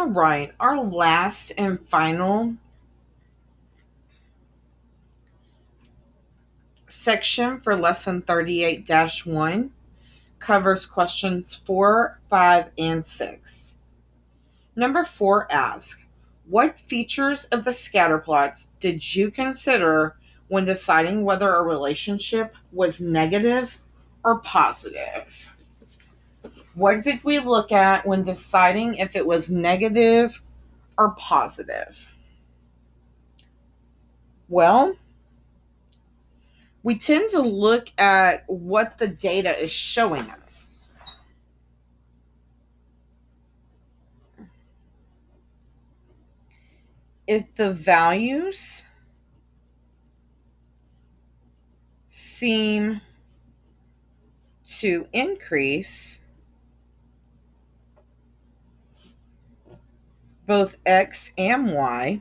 All right, our last and final section for lesson 38-1 covers questions 4, 5, and 6. Number 4 asks, what features of the scatter plots did you consider when deciding whether a relationship was negative or positive? What did we look at when deciding if it was negative or positive? Well, we tend to look at what the data is showing us. If the values seem to increase, both X and Y,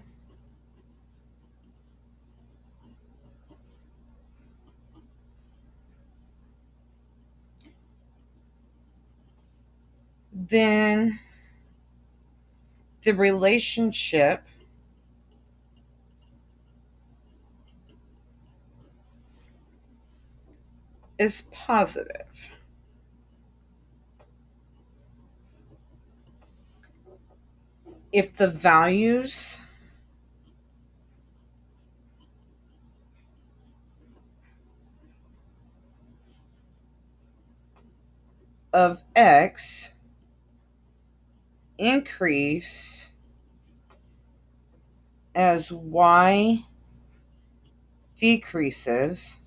then the relationship is positive. If the values of X increase as Y decreases,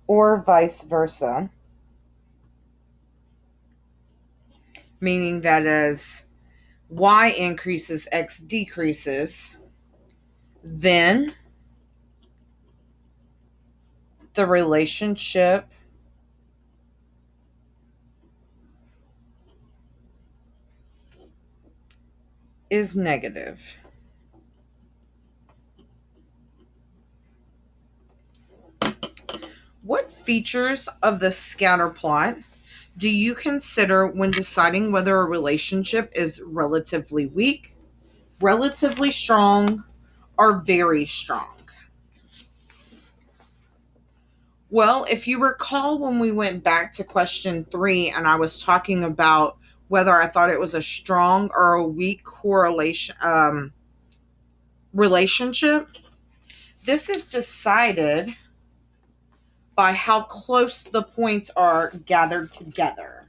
or vice versa, meaning that as Y increases, X decreases, then the relationship is negative. What features of the scatter plot do you consider when deciding whether a relationship is relatively weak, relatively strong, or very strong? Well, if you recall when we went back to question 3 and I was talking about whether I thought it was a strong or a weak correlation relationship, this is decided by how close the points are gathered together.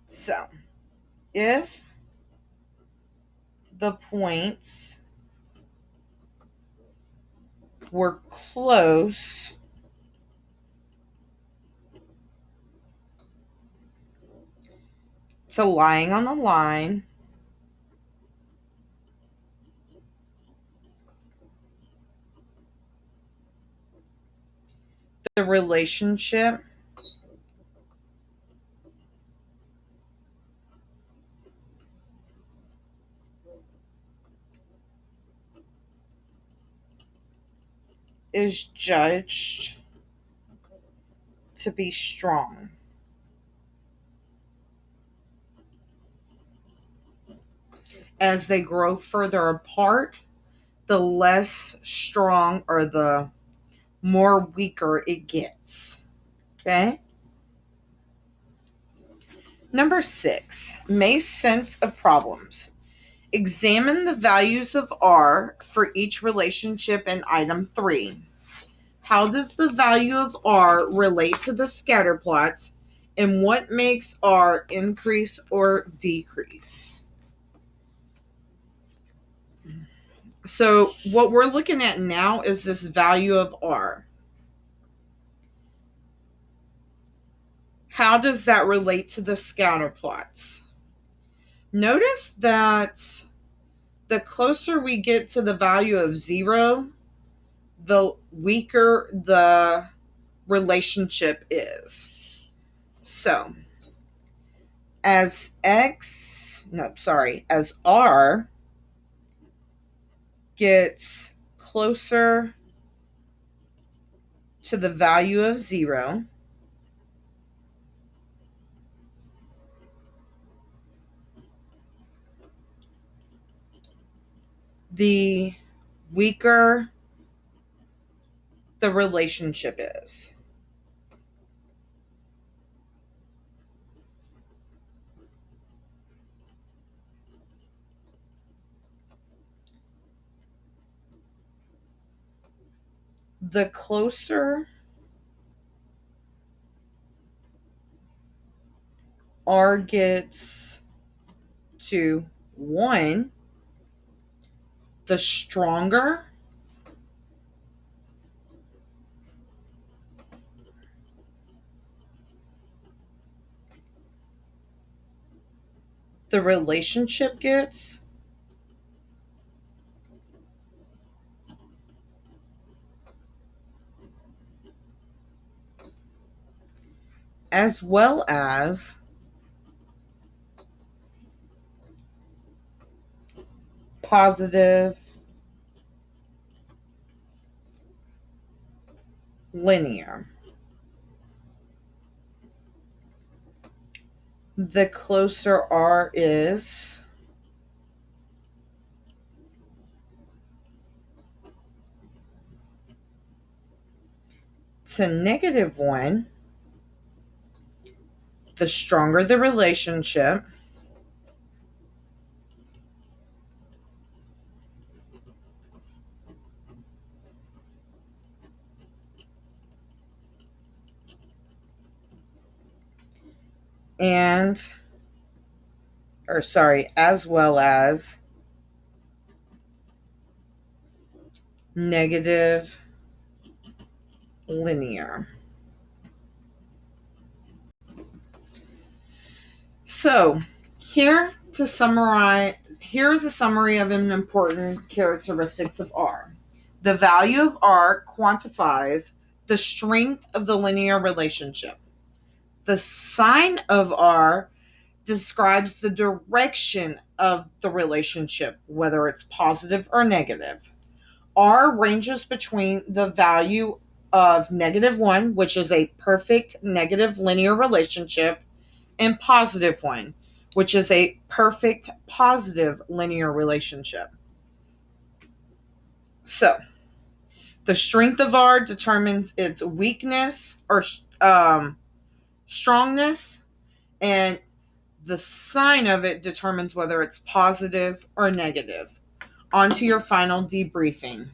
So, if the points were close to lying on a line, the relationship is judged to be strong. As they grow further apart, the less strong or the more weaker it gets. Okay? Number 6, make sense of problems. Examine the values of R for each relationship in item 3. How does the value of R relate to the scatter plots, and what makes R increase or decrease? So what we're looking at now is this value of R. How does that relate to the scatter plots? Notice that the closer we get to the value of 0, the weaker the relationship is. So, as R gets closer to the value of 0, the weaker the relationship is. The closer R gets to 1, the stronger the relationship gets, as well as positive linear. The closer R is to -1, the stronger the relationship, and as well as negative linear. So, here's a summary of an important characteristics of R. The value of R quantifies the strength of the linear relationship. The sign of R describes the direction of the relationship, whether it's positive or negative. R ranges between the value of -1, which is a perfect negative linear relationship, and +1, which is a perfect positive linear relationship. So, the strength of R determines its weakness or strongness, and the sign of it determines whether it's positive or negative. On to your final debriefing.